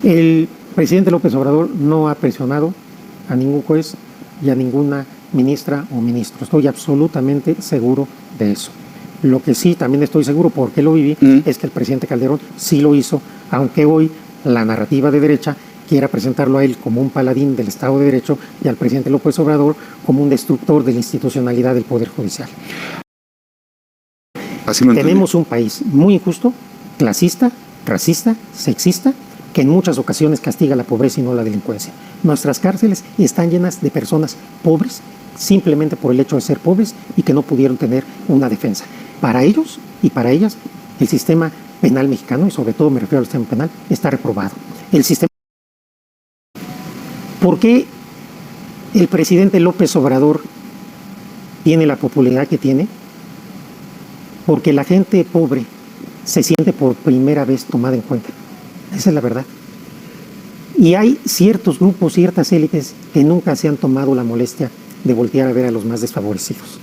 El presidente López Obrador no ha presionado a ningún juez y a ninguna ministra o ministro. Estoy absolutamente seguro de eso. Lo que sí también estoy seguro, porque lo viví, es que el presidente Calderón sí lo hizo, aunque hoy la narrativa de derecha quiera presentarlo a él como un paladín del Estado de Derecho y al presidente López Obrador como un destructor de la institucionalidad del Poder Judicial. Tenemos un país muy injusto, clasista, racista, sexista, que en muchas ocasiones castiga la pobreza y no la delincuencia. Nuestras cárceles están llenas de personas pobres simplemente por el hecho de ser pobres y que no pudieron tener una defensa. Para ellos y para ellas, el sistema penal mexicano, y sobre todo me refiero al sistema penal, está reprobado. ¿Por qué el presidente López Obrador tiene la popularidad que tiene? Porque la gente pobre se siente por primera vez tomada en cuenta. Esa es la verdad. Y hay ciertos grupos, ciertas élites que nunca se han tomado la molestia de voltear a ver a los más desfavorecidos.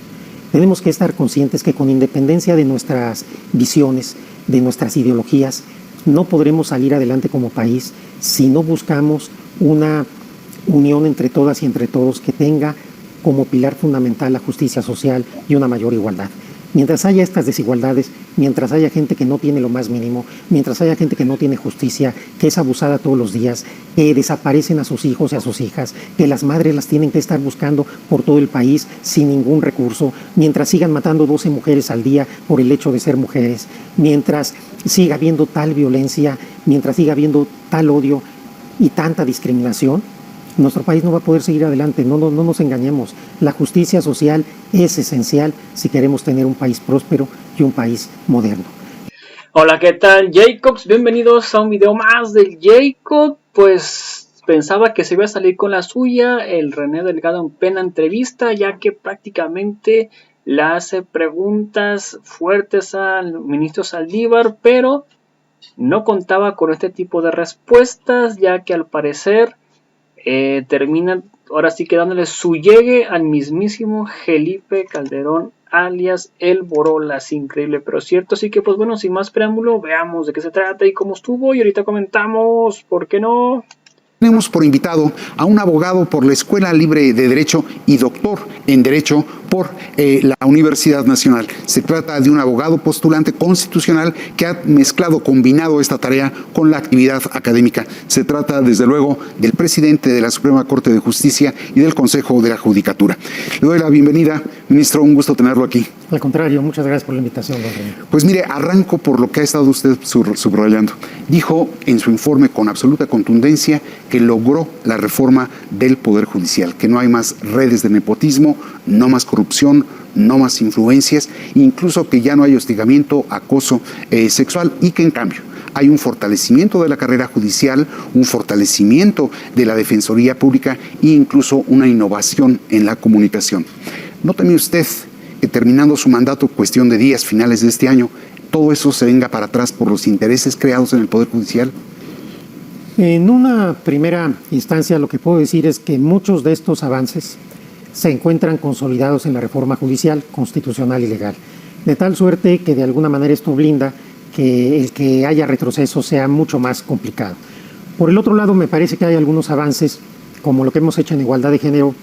Tenemos que estar conscientes que con independencia de nuestras visiones, de nuestras ideologías, no podremos salir adelante como país si no buscamos una unión entre todas y entre todos que tenga como pilar fundamental la justicia social y una mayor igualdad. Mientras haya estas desigualdades, mientras haya gente que no tiene lo más mínimo, mientras haya gente que no tiene justicia, que es abusada todos los días, que desaparecen a sus hijos y a sus hijas, que las madres las tienen que estar buscando por todo el país sin ningún recurso, mientras sigan matando 12 mujeres al día por el hecho de ser mujeres, mientras siga habiendo tal violencia, mientras siga habiendo tal odio y tanta discriminación, nuestro país no va a poder seguir adelante. No nos engañemos. La justicia social es esencial si queremos tener un país próspero y un país moderno. Hola, ¿qué tal, Jacobs? Bienvenidos a un video más del Jacob. Pues pensaba que se iba a salir con la suya el René Delgado en plena entrevista, ya que prácticamente le hace preguntas fuertes al ministro Saldívar, pero no contaba con este tipo de respuestas, ya que al parecer terminan ahora sí que dándole su llegue al mismísimo Felipe Calderón, alias El Borolas. Increíble pero cierto. Así que pues bueno, sin más preámbulo, veamos de qué se trata y cómo estuvo, y ahorita comentamos, ¿por qué no? Tenemos por invitado a un abogado por la Escuela Libre de Derecho y doctor en Derecho por la Universidad Nacional. Se trata de un abogado postulante constitucional que ha combinado esta tarea con la actividad académica. Se trata, desde luego, del presidente de la Suprema Corte de Justicia y del Consejo de la Judicatura. Le doy la bienvenida, ministro, un gusto tenerlo aquí. Al contrario, muchas gracias por la invitación, don René. Pues mire, arranco por lo que ha estado usted subrayando. Dijo en su informe con absoluta contundencia que logró la reforma del Poder Judicial, que no hay más redes de nepotismo, no más corrupción, no más influencias, incluso que ya no hay hostigamiento, acoso sexual, y que en cambio hay un fortalecimiento de la carrera judicial, un fortalecimiento de la Defensoría Pública e incluso una innovación en la comunicación. ¿No teme usted que terminando su mandato, cuestión de días, finales de este año, todo eso se venga para atrás por los intereses creados en el Poder Judicial? En una primera instancia, lo que puedo decir es que muchos de estos avances se encuentran consolidados en la reforma judicial, constitucional y legal, de tal suerte que de alguna manera esto blinda que el que haya retroceso sea mucho más complicado. Por el otro lado, me parece que hay algunos avances, como lo que hemos hecho en igualdad de género,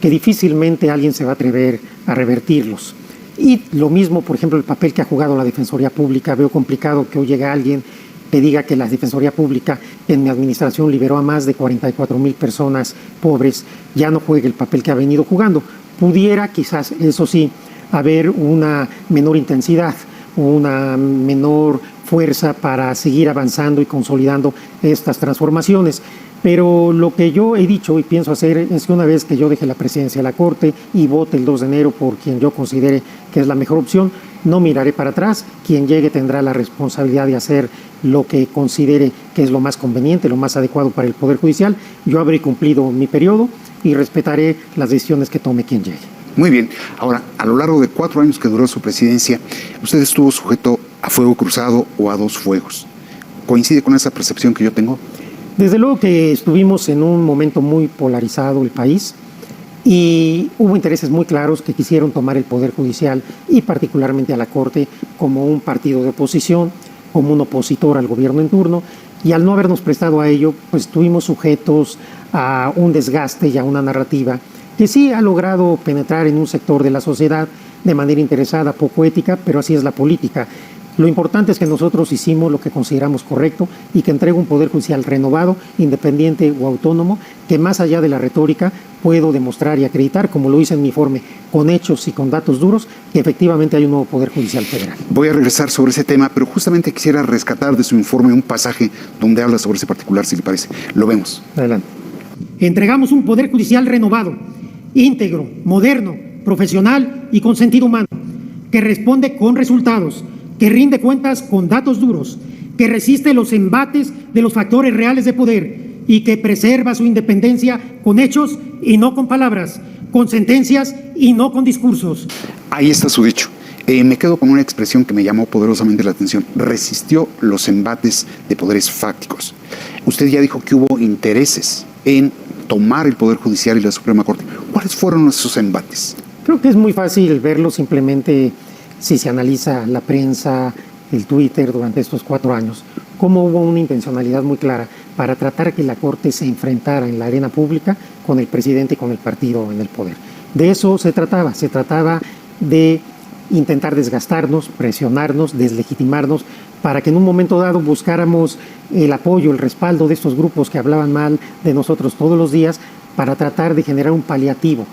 que difícilmente alguien se va a atrever a revertirlos. Y lo mismo, por ejemplo, el papel que ha jugado la Defensoría Pública. Veo complicado que hoy llegue alguien que diga que la Defensoría Pública en mi administración liberó a más de 44,000 personas pobres, ya no juegue el papel que ha venido jugando. Pudiera quizás, eso sí, haber una menor intensidad, una menor fuerza para seguir avanzando y consolidando estas transformaciones. Pero lo que yo he dicho y pienso hacer es que una vez que yo deje la presidencia de la Corte y vote el 2 de enero por quien yo considere que es la mejor opción, no miraré para atrás. Quien llegue tendrá la responsabilidad de hacer lo que considere que es lo más conveniente, lo más adecuado para el Poder Judicial. Yo habré cumplido mi periodo y respetaré las decisiones que tome quien llegue. Muy bien. Ahora, a lo largo de 4 años que duró su presidencia, usted estuvo sujeto a fuego cruzado o a 2 fuegos. ¿Coincide con esa percepción que yo tengo? Desde luego que estuvimos en un momento muy polarizado el país y hubo intereses muy claros que quisieron tomar el Poder Judicial y particularmente a la Corte como un partido de oposición, como un opositor al gobierno en turno, y al no habernos prestado a ello, pues estuvimos sujetos a un desgaste y a una narrativa que sí ha logrado penetrar en un sector de la sociedad de manera interesada, poco ética, pero así es la política. Lo importante es que nosotros hicimos lo que consideramos correcto y que entrega un poder judicial renovado, independiente o autónomo, que más allá de la retórica puedo demostrar y acreditar, como lo hice en mi informe, con hechos y con datos duros, que efectivamente hay un nuevo poder judicial federal. Voy a regresar sobre ese tema, pero justamente quisiera rescatar de su informe un pasaje donde habla sobre ese particular, si le parece. Lo vemos. Adelante. Entregamos un poder judicial renovado, íntegro, moderno, profesional y con sentido humano, que responde con resultados, que rinde cuentas con datos duros, que resiste los embates de los factores reales de poder y que preserva su independencia con hechos y no con palabras, con sentencias y no con discursos. Ahí está su dicho. Me quedo con una expresión que me llamó poderosamente la atención. Resistió los embates de poderes fácticos. Usted ya dijo que hubo intereses en tomar el Poder Judicial y la Suprema Corte. ¿Cuáles fueron esos embates? Creo que es muy fácil verlo simplemente si se analiza la prensa, el Twitter durante estos 4 años, cómo hubo una intencionalidad muy clara para tratar que la Corte se enfrentara en la arena pública con el presidente y con el partido en el poder. De eso se trataba de intentar desgastarnos, presionarnos, deslegitimarnos, para que en un momento dado buscáramos el apoyo, el respaldo de estos grupos que hablaban mal de nosotros todos los días, para tratar de generar un paliativo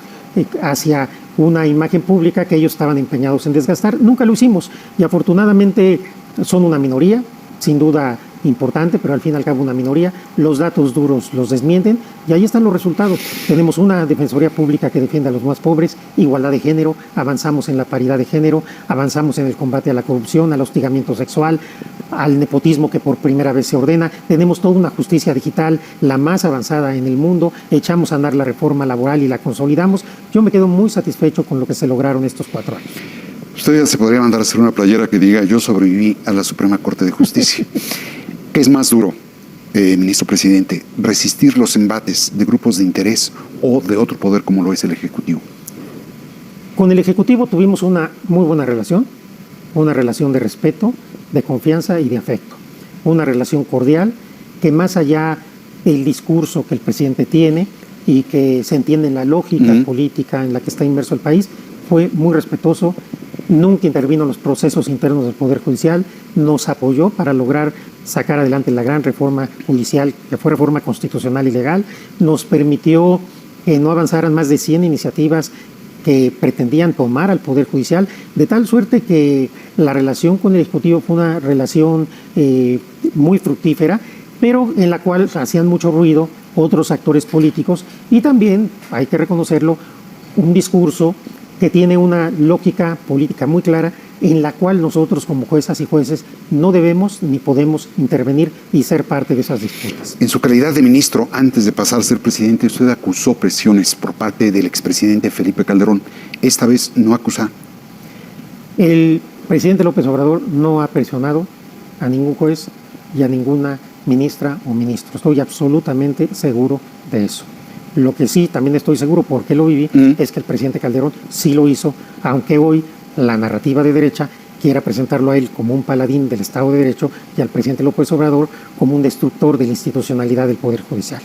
hacia una imagen pública que ellos estaban empeñados en desgastar. Nunca lo hicimos y afortunadamente son una minoría, sin duda importante, pero al fin y al cabo una minoría. Los datos duros los desmienten y ahí están los resultados. Tenemos una defensoría pública que defiende a los más pobres, igualdad de género, avanzamos en la paridad de género, avanzamos en el combate a la corrupción, al hostigamiento sexual, al nepotismo que por primera vez se ordena. Tenemos toda una justicia digital, la más avanzada en el mundo, echamos a andar la reforma laboral y la consolidamos. Yo me quedo muy satisfecho con lo que se lograron estos 4 años. Usted ya se podría mandar a hacer una playera que diga: yo sobreviví a la Suprema Corte de Justicia. ¿Qué es más duro, ministro presidente, resistir los embates de grupos de interés o de otro poder como lo es el Ejecutivo? Con el Ejecutivo tuvimos una muy buena relación de respeto, de confianza y de afecto. Una relación cordial que, más allá del discurso que el presidente tiene y que se entiende en la lógica política en la que está inmerso el país, fue muy respetuoso. Nunca intervino en los procesos internos del Poder Judicial, nos apoyó para lograr sacar adelante la gran reforma judicial, que fue reforma constitucional y legal, nos permitió que no avanzaran más de 100 iniciativas que pretendían tomar al Poder Judicial, de tal suerte que la relación con el Ejecutivo fue una relación muy fructífera, pero en la cual hacían mucho ruido otros actores políticos y también, hay que reconocerlo, un discurso que tiene una lógica política muy clara en la cual nosotros como juezas y jueces no debemos ni podemos intervenir y ser parte de esas disputas. En su calidad de ministro, antes de pasar a ser presidente, usted acusó presiones por parte del expresidente Felipe Calderón. Esta vez no acusa. El presidente López Obrador no ha presionado a ningún juez y a ninguna ministra o ministro. Estoy absolutamente seguro de eso. Lo que sí, también estoy seguro, porque lo viví, es que el presidente Calderón sí lo hizo, aunque hoy la narrativa de derecha quiera presentarlo a él como un paladín del Estado de Derecho y al presidente López Obrador como un destructor de la institucionalidad del Poder Judicial.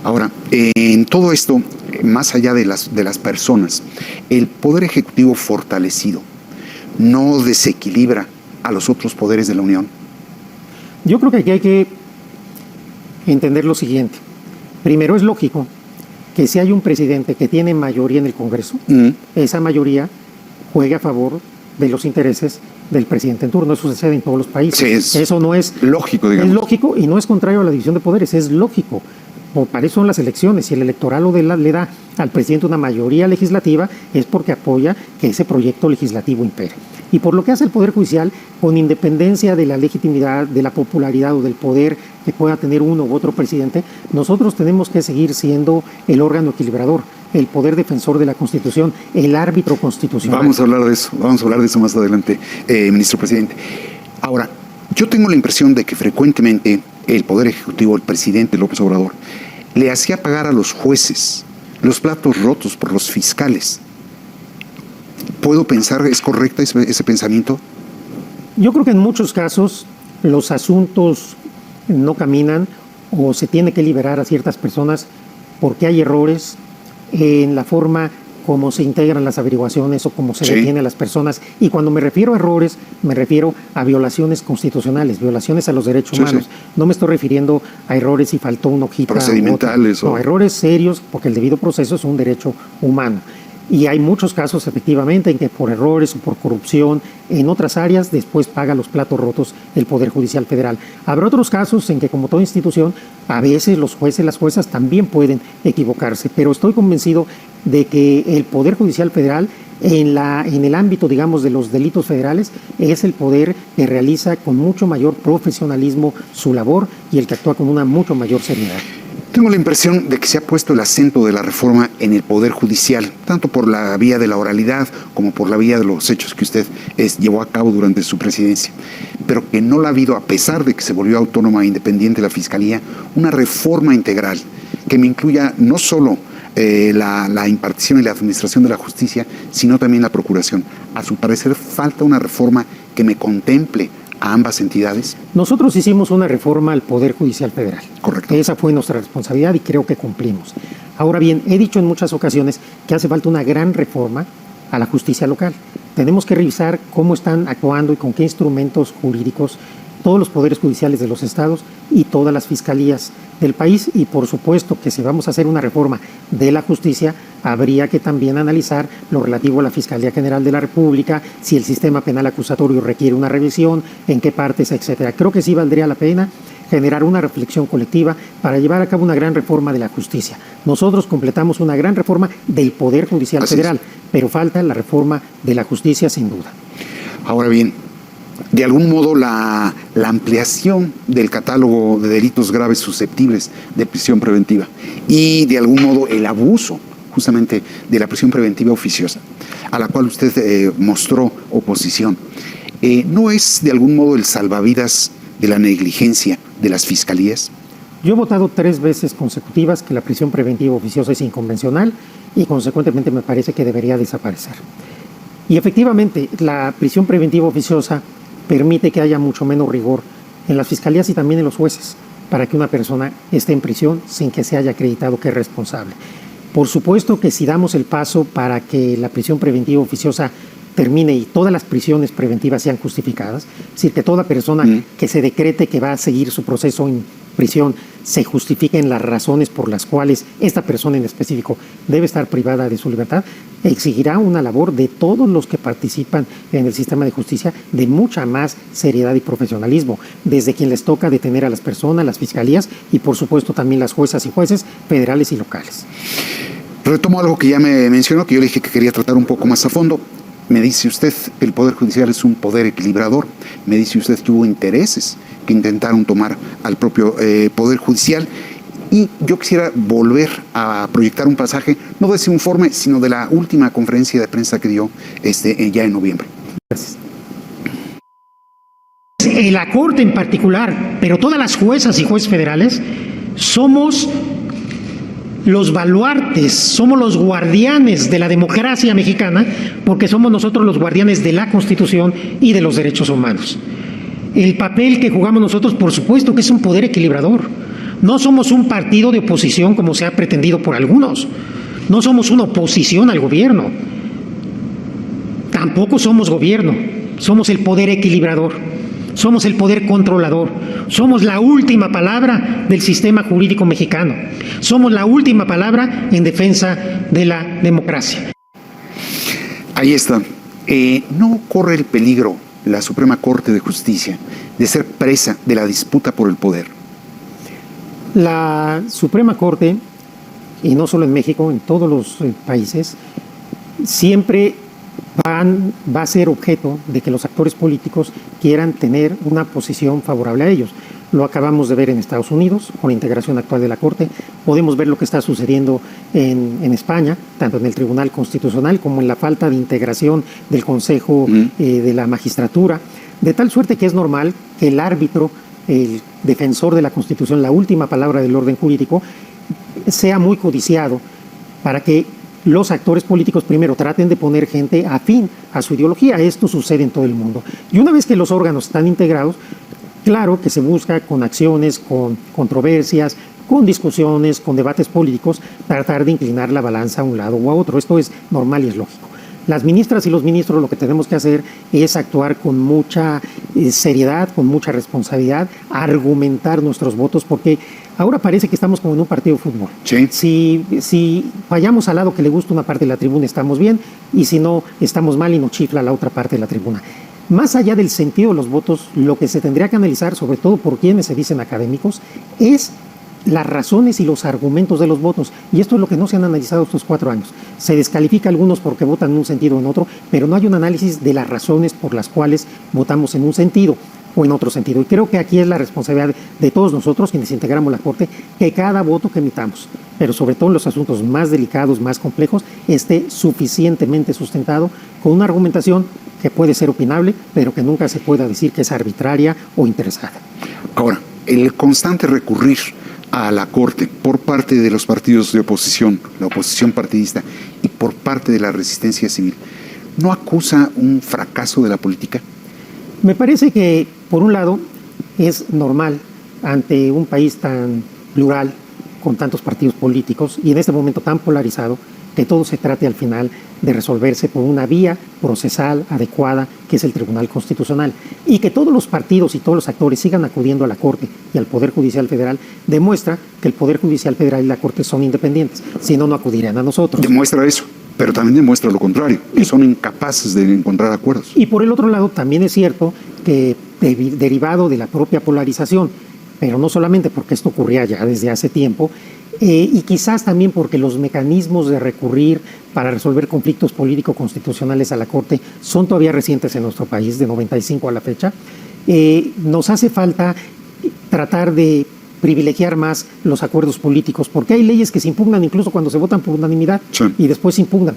Ahora, en todo esto, más allá de las personas, el Poder Ejecutivo fortalecido no desequilibra a los otros poderes de la Unión. Yo creo que aquí hay que entender lo siguiente. Primero, es lógico que si hay un presidente que tiene mayoría en el Congreso, esa mayoría juegue a favor de los intereses del presidente en turno. Eso sucede en todos los países. Sí, eso no es lógico, digamos. Es lógico y no es contrario a la división de poderes, es lógico. Para eso son las elecciones. Si el electorado le da al presidente una mayoría legislativa, es porque apoya que ese proyecto legislativo impere. Y por lo que hace el Poder Judicial, con independencia de la legitimidad, de la popularidad o del poder que pueda tener uno u otro presidente, nosotros tenemos que seguir siendo el órgano equilibrador, el poder defensor de la Constitución, el árbitro constitucional. Vamos a hablar de eso más adelante, ministro presidente. Ahora, yo tengo la impresión de que frecuentemente el Poder Ejecutivo, el presidente López Obrador, le hacía pagar a los jueces los platos rotos por los fiscales. ¿Puedo pensar, es correcto ese pensamiento? Yo creo que en muchos casos los asuntos no caminan o se tiene que liberar a ciertas personas porque hay errores en la forma como se integran las averiguaciones o cómo se detiene a las personas. Y cuando me refiero a errores, me refiero a violaciones constitucionales, violaciones a los derechos humanos. No me estoy refiriendo a errores si faltó una hojita. Procedimentales. No, errores serios, porque el debido proceso es un derecho humano. Y hay muchos casos, efectivamente, en que por errores o por corrupción en otras áreas después paga los platos rotos el Poder Judicial Federal. Habrá otros casos en que, como toda institución, a veces los jueces y las juezas también pueden equivocarse, pero estoy convencido de que el Poder Judicial Federal, en el ámbito, digamos, de los delitos federales, es el poder que realiza con mucho mayor profesionalismo su labor y el que actúa con una mucho mayor seriedad. Tengo la impresión de que se ha puesto el acento de la reforma en el Poder Judicial, tanto por la vía de la oralidad como por la vía de los hechos que usted llevó a cabo durante su presidencia, pero que no la ha habido, a pesar de que se volvió autónoma e independiente la Fiscalía, una reforma integral que me incluya no solo la impartición y la administración de la justicia, sino también la procuración. A su parecer, falta una reforma que me contemple a ambas entidades. Nosotros hicimos una reforma al Poder Judicial Federal. Correcto. Esa fue nuestra responsabilidad y creo que cumplimos. Ahora bien, he dicho en muchas ocasiones que hace falta una gran reforma a la justicia local. Tenemos que revisar cómo están actuando y con qué instrumentos jurídicos todos los poderes judiciales de los estados y todas las fiscalías del país, y por supuesto que si vamos a hacer una reforma de la justicia, habría que también analizar lo relativo a la Fiscalía General de la República, si el sistema penal acusatorio requiere una revisión, en qué partes, etcétera. Creo que sí valdría la pena generar una reflexión colectiva para llevar a cabo una gran reforma de la justicia. Nosotros completamos una gran reforma del Poder Judicial Federal, pero falta la reforma de la justicia sin duda. Ahora bien, de algún modo la ampliación del catálogo de delitos graves susceptibles de prisión preventiva y de algún modo el abuso justamente de la prisión preventiva oficiosa, a la cual usted mostró oposición, ¿no es de algún modo el salvavidas de la negligencia de las fiscalías? Yo he votado 3 veces consecutivas que la prisión preventiva oficiosa es inconvencional y consecuentemente me parece que debería desaparecer. Y efectivamente, la prisión preventiva oficiosa permite que haya mucho menos rigor en las fiscalías y también en los jueces para que una persona esté en prisión sin que se haya acreditado que es responsable. Por supuesto que si damos el paso para que la prisión preventiva oficiosa termine y todas las prisiones preventivas sean justificadas, es decir, que toda persona que se decrete que va a seguir su proceso en prisión se justifiquen las razones por las cuales esta persona en específico debe estar privada de su libertad, exigirá una labor de todos los que participan en el sistema de justicia de mucha más seriedad y profesionalismo, desde quien les toca detener a las personas, las fiscalías y por supuesto también las juezas y jueces federales y locales. Retomo algo que ya me mencionó, que yo le dije que quería tratar un poco más a fondo. Me dice usted, el Poder Judicial es un poder equilibrador. Me dice usted que hubo intereses que intentaron tomar al propio Poder Judicial. Y yo quisiera volver a proyectar un pasaje, no de ese informe, sino de la última conferencia de prensa que dio ya en noviembre. Gracias. La Corte en particular, pero todas las juezas y jueces federales, somos los baluartes, somos los guardianes de la democracia mexicana, porque somos nosotros los guardianes de la Constitución y de los derechos humanos. El papel que jugamos nosotros, por supuesto que es un poder equilibrador. No somos un partido de oposición como se ha pretendido por algunos. No somos una oposición al gobierno. Tampoco somos gobierno. Somos el poder equilibrador. Somos el poder controlador. Somos la última palabra del sistema jurídico mexicano. Somos la última palabra en defensa de la democracia. Ahí está. ¿No corre el peligro la Suprema Corte de Justicia de ser presa de la disputa por el poder? La Suprema Corte, y no solo en México, en todos los países, siempre va a ser objeto de que los actores políticos quieran tener una posición favorable a ellos. Lo acabamos de ver en Estados Unidos, con la integración actual de la Corte. Podemos ver lo que está sucediendo en España, tanto en el Tribunal Constitucional como en la falta de integración del Consejo de la Magistratura, de tal suerte que es normal que el árbitro, el defensor de la Constitución, la última palabra del orden jurídico, sea muy codiciado para que los actores políticos primero traten de poner gente afín a su ideología. Esto sucede en todo el mundo. Y una vez que los órganos están integrados, Claro que se busca con acciones, con controversias, con discusiones, con debates políticos, tratar de inclinar la balanza a un lado o a otro. Esto es normal y es lógico. Las ministras y los ministros lo que tenemos que hacer es actuar con mucha seriedad, con mucha responsabilidad, argumentar nuestros votos, porque ahora parece que estamos como en un partido de fútbol. Sí. Si fallamos al lado que le gusta una parte de la tribuna, estamos bien, y si no, estamos mal y nos chifla la otra parte de la tribuna. Más allá del sentido de los votos, lo que se tendría que analizar, sobre todo por quienes se dicen académicos, es las razones y los argumentos de los votos. Y esto es lo que no se han analizado estos 4 años. Se descalifica a algunos porque votan en un sentido o en otro, pero no hay un análisis de las razones por las cuales votamos en un sentido o en otro sentido. Y creo que aquí es la responsabilidad de todos nosotros, quienes integramos la Corte, que cada voto que emitamos, pero sobre todo en los asuntos más delicados, más complejos, esté suficientemente sustentado con una argumentación que puede ser opinable, pero que nunca se pueda decir que es arbitraria o interesada. Ahora, el constante recurrir a la Corte por parte de los partidos de oposición, la oposición partidista, y por parte de la resistencia civil, ¿no acusa un fracaso de la política? Me parece que, por un lado, es normal ante un país tan plural, con tantos partidos políticos, y en este momento tan polarizado, que todo se trate al final de resolverse por una vía procesal adecuada, que es el Tribunal Constitucional. Y que todos los partidos y todos los actores sigan acudiendo a la Corte y al Poder Judicial Federal demuestra que el Poder Judicial Federal y la Corte son independientes, si no, no acudirían a nosotros. Demuestra eso, pero también demuestra lo contrario, que son incapaces de encontrar acuerdos. Y por el otro lado, también es cierto que derivado de la propia polarización, pero no solamente porque esto ocurría ya desde hace tiempo, y quizás también porque los mecanismos de recurrir para resolver conflictos político-constitucionales a la Corte son todavía recientes en nuestro país, de 95 a la fecha, nos hace falta tratar de privilegiar más los acuerdos políticos, porque hay leyes que se impugnan incluso cuando se votan por unanimidad, sí, y después se impugnan.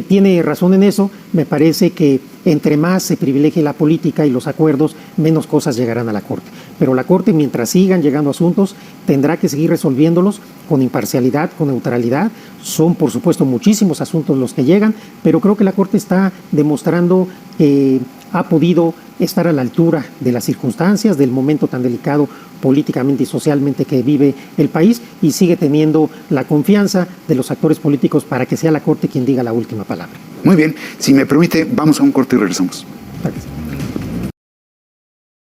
Tiene razón en eso. Me parece que entre más se privilegie la política y los acuerdos, menos cosas llegarán a la Corte. Pero la Corte, mientras sigan llegando asuntos, tendrá que seguir resolviéndolos con imparcialidad, con neutralidad. Son, por supuesto, muchísimos asuntos los que llegan, pero creo que la Corte está demostrando que ha podido estar a la altura de las circunstancias, del momento tan delicado políticamente y socialmente que vive el país, y sigue teniendo la confianza de los actores políticos para que sea la Corte quien diga la última palabra. Muy bien, si me permite, vamos a un corte y regresamos. Gracias.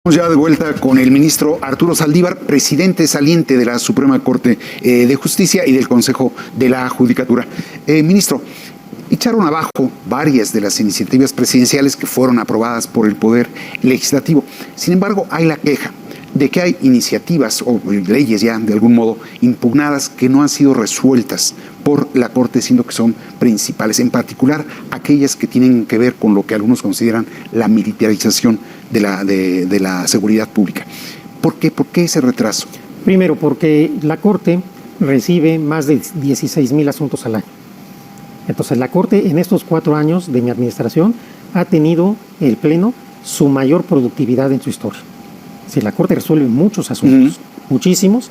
Estamos ya de vuelta con el ministro Arturo Saldívar, presidente saliente de la Suprema Corte de Justicia y del Consejo de la Judicatura. Ministro, echaron abajo varias de las iniciativas presidenciales que fueron aprobadas por el Poder Legislativo. Sin embargo, hay la queja de que hay iniciativas o leyes ya de algún modo impugnadas que no han sido resueltas por la Corte, siendo que son principales, en particular aquellas que tienen que ver con lo que algunos consideran la militarización de la seguridad pública. ¿Por qué? ¿Por qué ese retraso? Primero, porque la Corte recibe más de 16,000 asuntos al año. Entonces, la Corte en estos 4 años de mi administración ha tenido el Pleno su mayor productividad en su historia. Si la Corte resuelve muchos asuntos, muchísimos,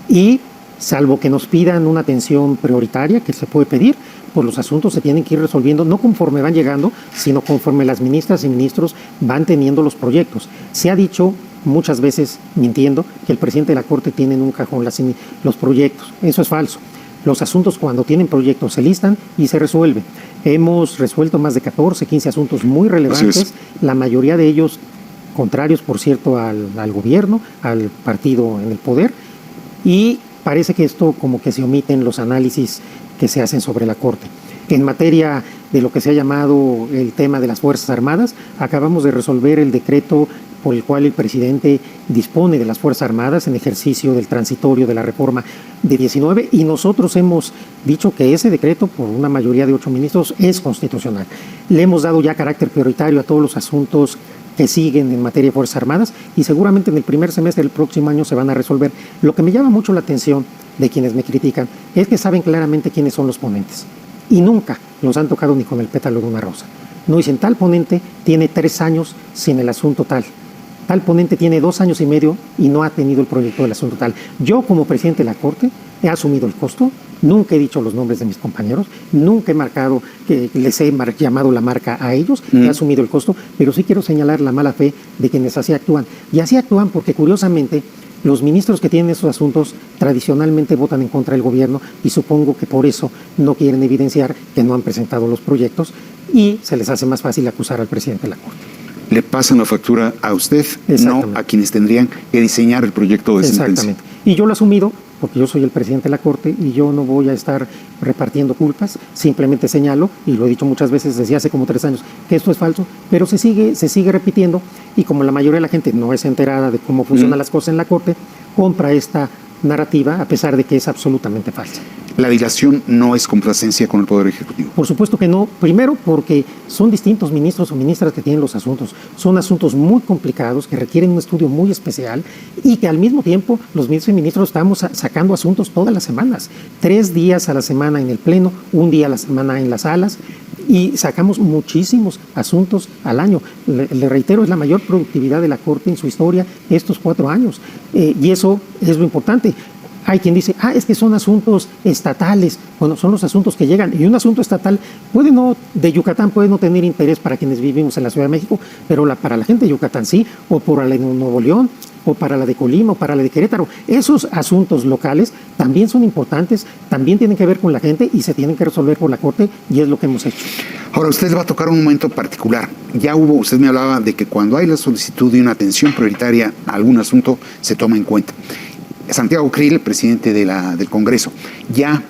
y salvo que nos pidan una atención prioritaria, que se puede pedir, pues los asuntos se tienen que ir resolviendo, no conforme van llegando, sino conforme las ministras y ministros van teniendo los proyectos. Se ha dicho muchas veces, mintiendo, que el presidente de la Corte tiene en un cajón los proyectos. Eso es falso. Los asuntos, cuando tienen proyectos, se listan y se resuelven. Hemos resuelto más de 14, 15 asuntos muy relevantes, la mayoría de ellos contrarios, por cierto, al gobierno, al partido en el poder, y parece que esto como que se omiten los análisis que se hacen sobre la Corte. En materia de lo que se ha llamado el tema de las Fuerzas Armadas, acabamos de resolver el decreto por el cual el presidente dispone de las Fuerzas Armadas en ejercicio del transitorio de la reforma de 19, y nosotros hemos dicho que ese decreto, por una mayoría de 8 ministros, es constitucional. Le hemos dado ya carácter prioritario a todos los asuntos que siguen en materia de Fuerzas Armadas, y seguramente en el primer semestre del próximo año se van a resolver. Lo que me llama mucho la atención de quienes me critican es que saben claramente quiénes son los ponentes, y nunca los han tocado ni con el pétalo de una rosa. No dicen, tal ponente tiene 3 años sin el asunto tal ponente tiene 2 años y medio y no ha tenido el proyecto del asunto tal. Yo, como presidente de la Corte, he asumido el costo, nunca he dicho los nombres de mis compañeros, nunca he marcado, que les he llamado la marca a ellos, he asumido el costo, pero sí quiero señalar la mala fe de quienes así actúan. Y así actúan porque curiosamente los ministros que tienen esos asuntos tradicionalmente votan en contra del gobierno y supongo que por eso no quieren evidenciar que no han presentado los proyectos y se les hace más fácil acusar al presidente de la Corte. Le pasan la factura a usted, no a quienes tendrían que diseñar el proyecto de sentencia. Exactamente. Y yo lo he asumido porque yo soy el presidente de la Corte y yo no voy a estar repartiendo culpas, simplemente señalo, y lo he dicho muchas veces desde hace como 3 años, que esto es falso, pero se sigue repitiendo y como la mayoría de la gente no es enterada de cómo funcionan las cosas en la Corte, compra esta narrativa a pesar de que es absolutamente falsa. La dilación no es complacencia con el Poder Ejecutivo. Por supuesto que no. Primero porque son distintos ministros o ministras que tienen los asuntos. Son asuntos muy complicados que requieren un estudio muy especial y que al mismo tiempo los ministros y ministros estamos sacando asuntos todas las semanas. 3 días a la semana en el Pleno, 1 día a la semana en las salas y sacamos muchísimos asuntos al año. Le reitero, es la mayor productividad de la Corte en su historia estos 4 años. Y eso es lo importante. Hay quien dice, es que son asuntos estatales. Bueno, son los asuntos que llegan. Y un asunto estatal de Yucatán puede no tener interés para quienes vivimos en la Ciudad de México, pero para la gente de Yucatán sí, o para la de Nuevo León, o para la de Colima, o para la de Querétaro. Esos asuntos locales también son importantes, también tienen que ver con la gente y se tienen que resolver por la Corte y es lo que hemos hecho. Ahora, usted va a tocar un momento particular. Usted me hablaba de que cuando hay la solicitud de una atención prioritaria a algún asunto, se toma en cuenta. Santiago Krill, presidente del Congreso, ya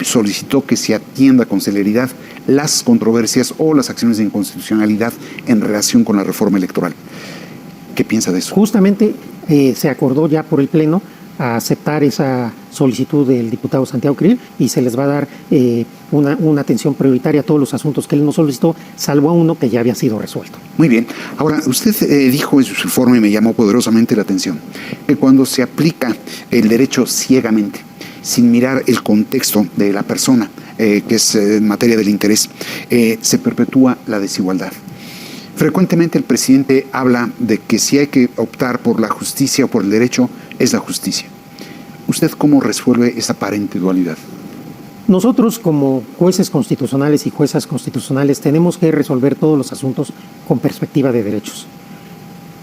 solicitó que se atienda con celeridad las controversias o las acciones de inconstitucionalidad en relación con la reforma electoral. ¿Qué piensa de eso? Justamente se acordó ya por el Pleno a aceptar esa solicitud del diputado Santiago Krill y se les va a dar una atención prioritaria a todos los asuntos que él nos solicitó, salvo a uno que ya había sido resuelto. Muy bien. Ahora, usted dijo en su informe, me llamó poderosamente la atención, que cuando se aplica el derecho ciegamente, sin mirar el contexto de la persona, que es en materia del interés, se perpetúa la desigualdad. Frecuentemente el presidente habla de que si hay que optar por la justicia o por el derecho, es la justicia. ¿Usted cómo resuelve esa aparente dualidad? Nosotros, como jueces constitucionales y juezas constitucionales, tenemos que resolver todos los asuntos con perspectiva de derechos.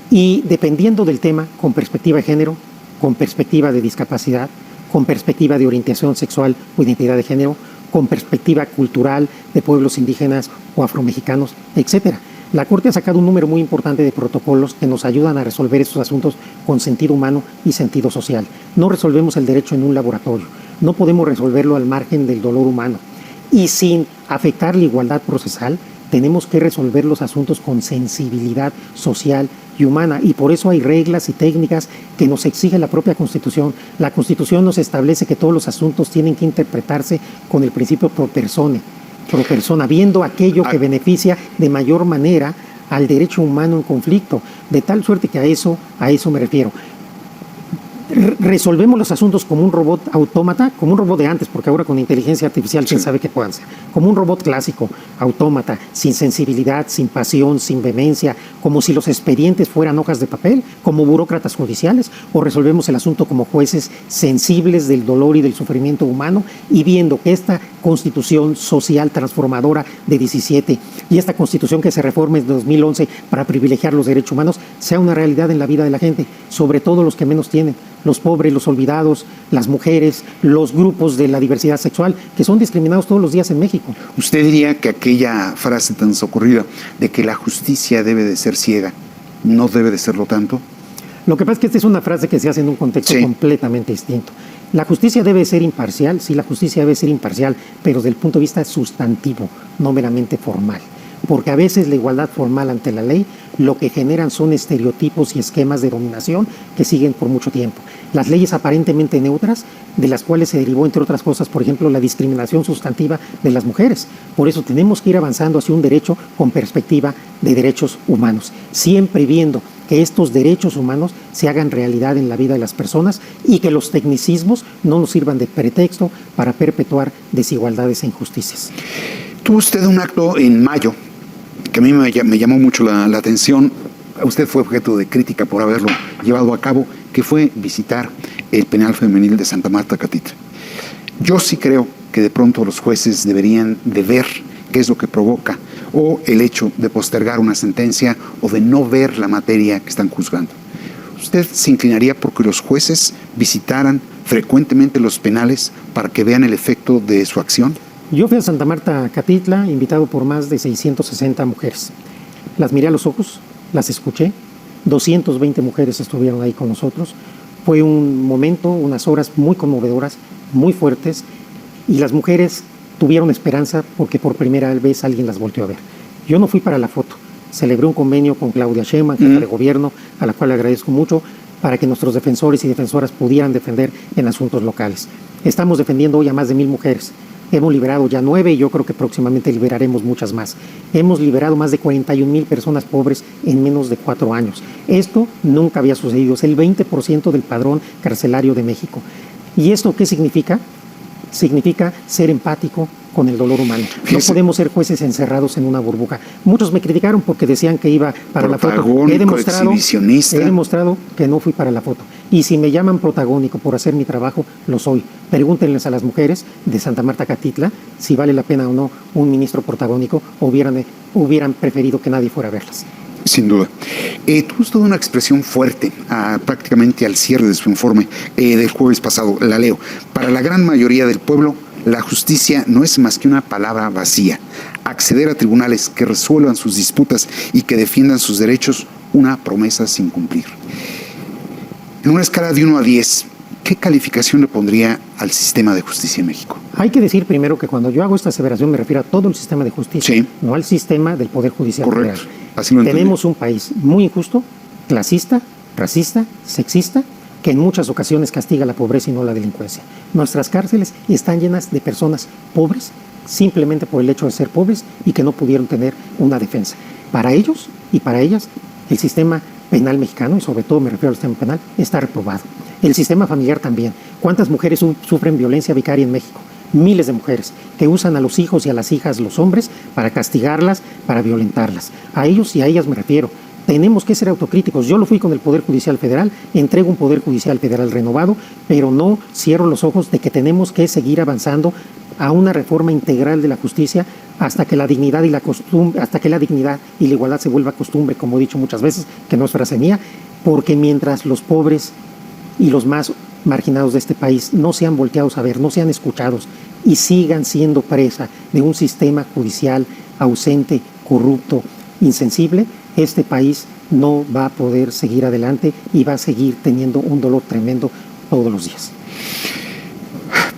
Y dependiendo del tema, con perspectiva de género, con perspectiva de discapacidad, con perspectiva de orientación sexual o identidad de género, con perspectiva cultural de pueblos indígenas o afromexicanos, etcétera. La Corte ha sacado un número muy importante de protocolos que nos ayudan a resolver estos asuntos con sentido humano y sentido social. No resolvemos el derecho en un laboratorio, no podemos resolverlo al margen del dolor humano. Y sin afectar la igualdad procesal, tenemos que resolver los asuntos con sensibilidad social y humana. Y por eso hay reglas y técnicas que nos exige la propia Constitución. La Constitución nos establece que todos los asuntos tienen que interpretarse con el principio pro persona, viendo aquello que beneficia de mayor manera al derecho humano en conflicto, de tal suerte que a eso me refiero. Resolvemos los asuntos como un robot autómata, como un robot de antes, porque ahora con inteligencia artificial quién sabe qué puedan ser, como un robot clásico, autómata, sin sensibilidad, sin pasión, sin vehemencia, como si los expedientes fueran hojas de papel, como burócratas judiciales, o resolvemos el asunto como jueces sensibles del dolor y del sufrimiento humano y viendo que esta Constitución social transformadora de 17 y esta Constitución que se reforma en 2011 para privilegiar los derechos humanos sea una realidad en la vida de la gente, sobre todo los que menos tienen, los pobres, los olvidados, las mujeres, los grupos de la diversidad sexual, que son discriminados todos los días en México. ¿Usted diría que aquella frase tan socorrida de que la justicia debe de ser ciega, no debe de serlo tanto? Lo que pasa es que esta es una frase que se hace en un contexto completamente distinto. La justicia debe ser imparcial, sí, la justicia debe ser imparcial, pero desde el punto de vista sustantivo, no meramente formal. Porque a veces la igualdad formal ante la ley lo que generan son estereotipos y esquemas de dominación que siguen por mucho tiempo. Las leyes aparentemente neutras, de las cuales se derivó, entre otras cosas, por ejemplo, la discriminación sustantiva de las mujeres. Por eso tenemos que ir avanzando hacia un derecho con perspectiva de derechos humanos, siempre viendo que estos derechos humanos se hagan realidad en la vida de las personas y que los tecnicismos no nos sirvan de pretexto para perpetuar desigualdades e injusticias. Tuvo usted un acto en mayo que a mí me llamó mucho la atención. Usted fue objeto de crítica por haberlo llevado a cabo, que fue visitar el penal femenil de Santa Marta Catitla. Yo sí creo que de pronto los jueces deberían de ver qué es lo que provoca o el hecho de postergar una sentencia o de no ver la materia que están juzgando. ¿Usted se inclinaría porque los jueces visitaran frecuentemente los penales para que vean el efecto de su acción? Yo fui a Santa Marta, Catitla, invitado por más de 660 mujeres. Las miré a los ojos, las escuché, 220 mujeres estuvieron ahí con nosotros. Fue un momento, unas horas muy conmovedoras, muy fuertes, y las mujeres tuvieron esperanza porque por primera vez alguien las volteó a ver. Yo no fui para la foto, celebré un convenio con Claudia Sheinbaum, jefa de gobierno, a la cual le agradezco mucho, para que nuestros defensores y defensoras pudieran defender en asuntos locales. Estamos defendiendo hoy a más de 1,000 mujeres. Hemos liberado ya 9 y yo creo que próximamente liberaremos muchas más. Hemos liberado más de 41,000 personas pobres en menos de 4 años. Esto nunca había sucedido, es el 20% del padrón carcelario de México. ¿Y esto qué significa? Significa ser empático con el dolor humano. No podemos ser jueces encerrados en una burbuja. Muchos me criticaron porque decían que iba para la foto. He demostrado que no fui para la foto. Y si me llaman protagónico por hacer mi trabajo, lo soy. Pregúntenles a las mujeres de Santa Marta, Catitla, si vale la pena o no un ministro protagónico, o hubieran preferido que nadie fuera a verlas. Sin duda. Tuvo toda una expresión fuerte prácticamente al cierre de su informe del jueves pasado. La leo. Para la gran mayoría del pueblo, la justicia no es más que una palabra vacía. Acceder a tribunales que resuelvan sus disputas y que defiendan sus derechos, una promesa sin cumplir. En una escala de 1 a 10, ¿qué calificación le pondría al sistema de justicia en México? Hay que decir primero que cuando yo hago esta aseveración me refiero a todo el sistema de justicia, sí, no al sistema del Poder Judicial. Correcto. Federal. Así lo entendí. Tenemos un país muy injusto, clasista, racista, sexista, que en muchas ocasiones castiga la pobreza y no la delincuencia. Nuestras cárceles están llenas de personas pobres simplemente por el hecho de ser pobres y que no pudieron tener una defensa. Para ellos y para ellas, el sistema penal mexicano, y sobre todo me refiero al sistema penal, está reprobado. El sistema familiar también. ¿Cuántas mujeres sufren violencia vicaria en México? Miles de mujeres que usan a los hijos y a las hijas, los hombres, para castigarlas, para violentarlas. A ellos y a ellas me refiero. Tenemos que ser autocríticos. Yo lo fui con el Poder Judicial Federal, entrego un Poder Judicial Federal renovado, pero no cierro los ojos de que tenemos que seguir avanzando a una reforma integral de la justicia hasta que la dignidad y la costumbre, hasta que la dignidad y la igualdad se vuelva costumbre, como he dicho muchas veces, que no es frase mía, porque mientras los pobres y los más marginados de este país no sean volteados a ver, no sean escuchados y sigan siendo presa de un sistema judicial ausente, corrupto, insensible, este país no va a poder seguir adelante y va a seguir teniendo un dolor tremendo todos los días.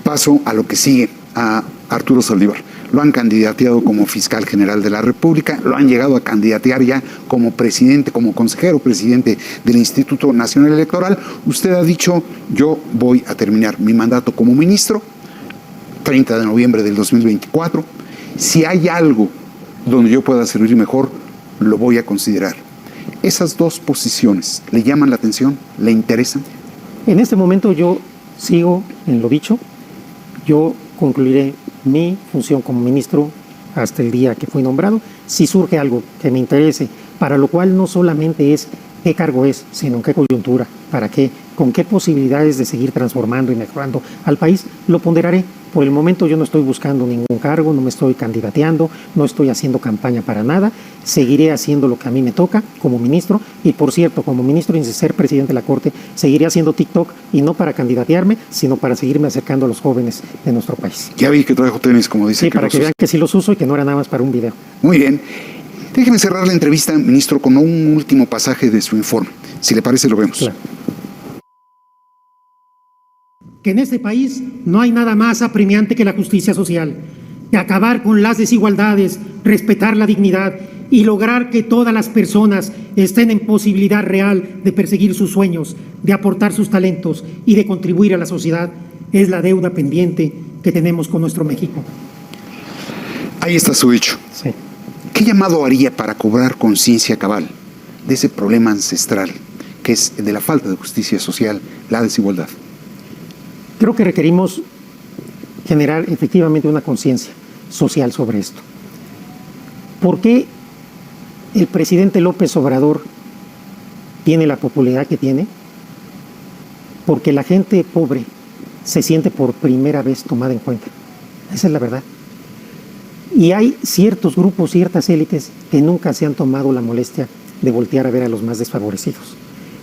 Paso a lo que sigue, a Arturo Saldívar. Lo han candidateado como fiscal general de la República, lo han llegado a candidatear ya como presidente, como consejero presidente del Instituto Nacional Electoral. Usted ha dicho, yo voy a terminar mi mandato como ministro, 30 de noviembre del 2024. Si hay algo donde yo pueda servir mejor, lo voy a considerar. ¿Esas dos posiciones le llaman la atención? ¿Le interesan? En este momento yo sigo en lo dicho. Yo concluiré mi función como ministro hasta el día que fui nombrado. Si surge algo que me interese, para lo cual no solamente es qué cargo es, sino en qué coyuntura, para qué, con qué posibilidades de seguir transformando y mejorando al país, lo ponderaré. Por el momento yo no estoy buscando ningún cargo, no me estoy candidateando, no estoy haciendo campaña para nada. Seguiré haciendo lo que a mí me toca como ministro y, por cierto, como ministro y sin ser presidente de la Corte, seguiré haciendo TikTok y no para candidatearme, sino para seguirme acercando a los jóvenes de nuestro país. Ya vi que trajo tenis, como dice. Sí, para que vean que sí los uso y que no era nada más para un video. Muy bien. Déjeme cerrar la entrevista, ministro, con un último pasaje de su informe. Si le parece, lo vemos. Claro. Que en este país no hay nada más apremiante que la justicia social, de acabar con las desigualdades, respetar la dignidad y lograr que todas las personas estén en posibilidad real de perseguir sus sueños, de aportar sus talentos y de contribuir a la sociedad, es la deuda pendiente que tenemos con nuestro México. Ahí está su hecho. Sí. ¿Qué llamado haría para cobrar conciencia cabal de ese problema ancestral que es el de la falta de justicia social, la desigualdad? Creo que requerimos generar efectivamente una conciencia social sobre esto. ¿Por qué el presidente López Obrador tiene la popularidad que tiene? Porque la gente pobre se siente por primera vez tomada en cuenta. Esa es la verdad. Y hay ciertos grupos, ciertas élites que nunca se han tomado la molestia de voltear a ver a los más desfavorecidos.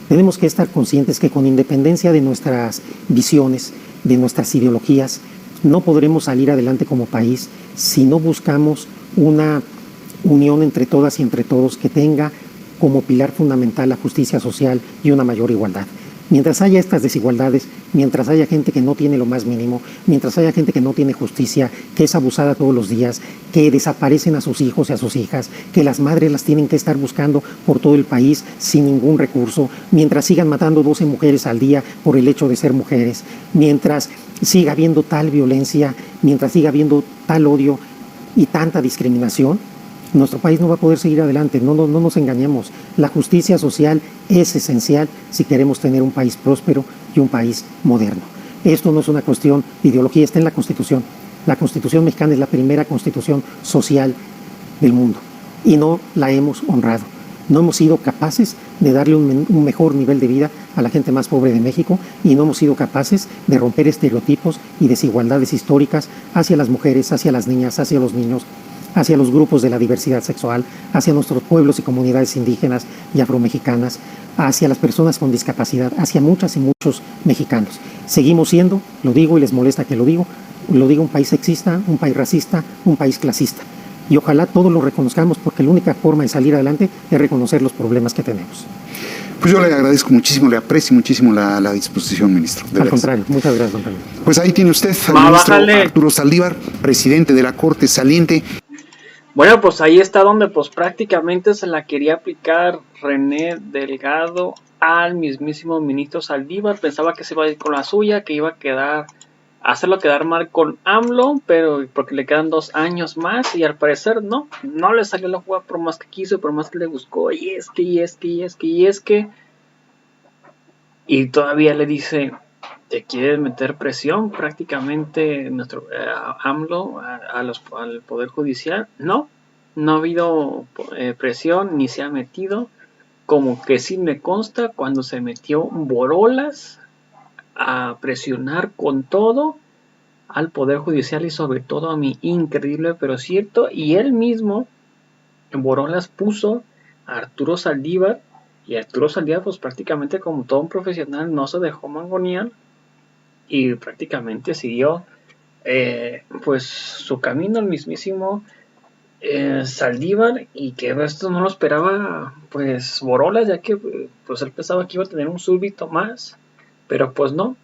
Tenemos que estar conscientes que con independencia de nuestras visiones, de nuestras ideologías, no podremos salir adelante como país si no buscamos una unión entre todas y entre todos que tenga como pilar fundamental la justicia social y una mayor igualdad. Mientras haya estas desigualdades, mientras haya gente que no tiene lo más mínimo, mientras haya gente que no tiene justicia, que es abusada todos los días, que desaparecen a sus hijos y a sus hijas, que las madres las tienen que estar buscando por todo el país sin ningún recurso, mientras sigan matando 12 mujeres al día por el hecho de ser mujeres, mientras siga habiendo tal violencia, mientras siga habiendo tal odio y tanta discriminación, nuestro país no va a poder seguir adelante. No nos engañemos. La justicia social es esencial si queremos tener un país próspero y un país moderno. Esto no es una cuestión de ideología, está en la Constitución. La Constitución mexicana es la primera constitución social del mundo y no la hemos honrado. No hemos sido capaces de darle un mejor nivel de vida a la gente más pobre de México y no hemos sido capaces de romper estereotipos y desigualdades históricas hacia las mujeres, hacia las niñas, hacia los niños, hacia los grupos de la diversidad sexual, hacia nuestros pueblos y comunidades indígenas y afromexicanas, hacia las personas con discapacidad, hacia muchas y muchos mexicanos. Seguimos siendo, lo digo y les molesta que lo diga, un país sexista, un país racista, un país clasista. Y ojalá todos lo reconozcamos porque la única forma de salir adelante es reconocer los problemas que tenemos. Pues yo le agradezco muchísimo, le aprecio muchísimo la disposición, ministro. Al contrario, muchas gracias, don Pedro. Pues ahí tiene usted al ministro Arturo Saldívar, presidente de la Corte Saliente. Bueno, pues ahí está donde pues prácticamente se la quería aplicar René Delgado al mismísimo ministro Saldívar. Pensaba que se iba a ir con la suya, que iba a hacerlo quedar mal con AMLO, pero porque le quedan 2 años más y al parecer no le salió la jugada por más que quiso, por más que le buscó, y todavía le dice, te quieres meter presión prácticamente nuestro AMLO al Poder Judicial. No ha habido presión ni se ha metido, como que sí me consta cuando se metió Borolas a presionar con todo al Poder Judicial y sobre todo a mi increíble pero cierto, y él mismo Borolas puso a Arturo Saldívar, y Arturo Saldívar pues prácticamente como todo un profesional no se dejó mangonear y prácticamente siguió pues su camino el mismísimo Saldívar, y que esto no lo esperaba pues Borolas, ya que pues él pensaba que iba a tener un súbdito más, pero pues no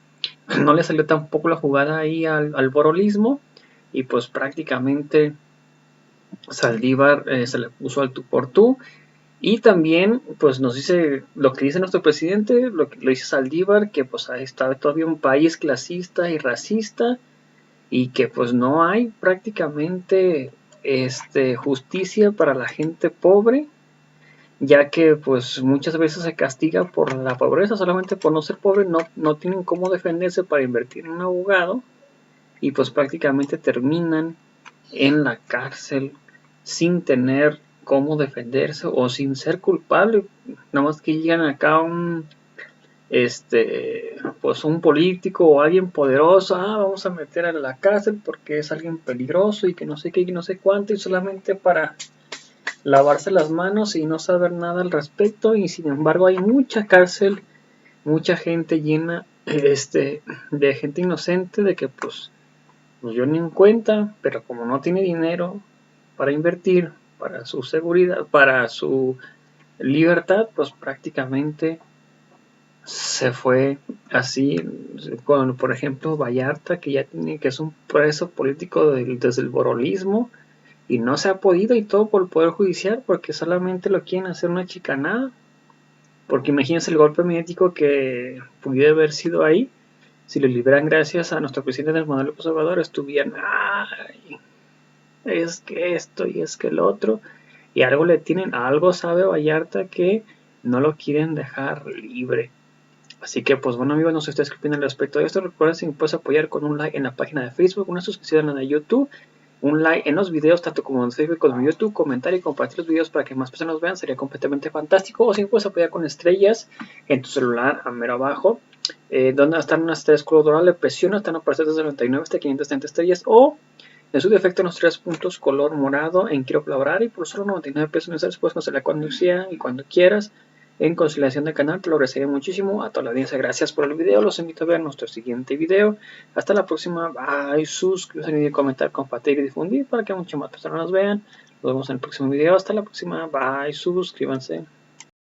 le salió tampoco la jugada ahí al borolismo, y pues prácticamente Saldívar se le puso al tú por tú. Y también pues nos dice lo que dice nuestro presidente, lo dice Saldívar, que pues ahí está todavía un país clasista y racista, y que pues no hay prácticamente justicia para la gente pobre, ya que pues muchas veces se castiga por la pobreza, solamente por no ser pobre no tienen cómo defenderse para invertir en un abogado, y pues prácticamente terminan en la cárcel sin tener cómo defenderse o sin ser culpable, nada más que llegan acá pues un político o alguien poderoso, vamos a meter a la cárcel porque es alguien peligroso y que no sé qué y no sé cuánto, y solamente para lavarse las manos y no saber nada al respecto. Y sin embargo hay mucha cárcel, mucha gente llena de gente inocente, de que pues yo ni en cuenta, pero como no tiene dinero para invertir, para su seguridad, para su libertad, pues prácticamente se fue así. Con, por ejemplo, Vallarta, que es un preso político desde el borolismo, y no se ha podido, y todo por el Poder Judicial, porque solamente lo quieren hacer una chicanada. Porque imagínense el golpe mediático que pudiera haber sido ahí, si lo liberan gracias a nuestro presidente del Manuel López Obrador, estuvieran, es que esto y es que el otro, y algo sabe Vallarta que no lo quieren dejar libre. Así que pues bueno amigos, no sé ustedes qué opinan al respecto de esto. Recuerden si me puedes apoyar con un like en la página de Facebook, una suscripción en la de YouTube, un like en los videos tanto como en Facebook como en YouTube, comentar y compartir los videos para que más personas vean, sería completamente fantástico. O si me puedes apoyar con estrellas en tu celular a mero abajo, donde están unas 3 color dorado, le presiono, están apareciendo desde 99 hasta 530 estrellas, o en su defecto en los 3 puntos color morado en quiero colaborar, y por solo 99 pesos mensuales puedes cancelar cuando sea y cuando quieras. En conciliación del canal, te lo agradecería muchísimo. A toda la audiencia, gracias por el video, los invito a ver nuestro siguiente video. Hasta la próxima, bye, suscríbete, comentar, compartir y difundir para que muchas más personas nos vean. Nos vemos en el próximo video, hasta la próxima, bye, suscríbanse.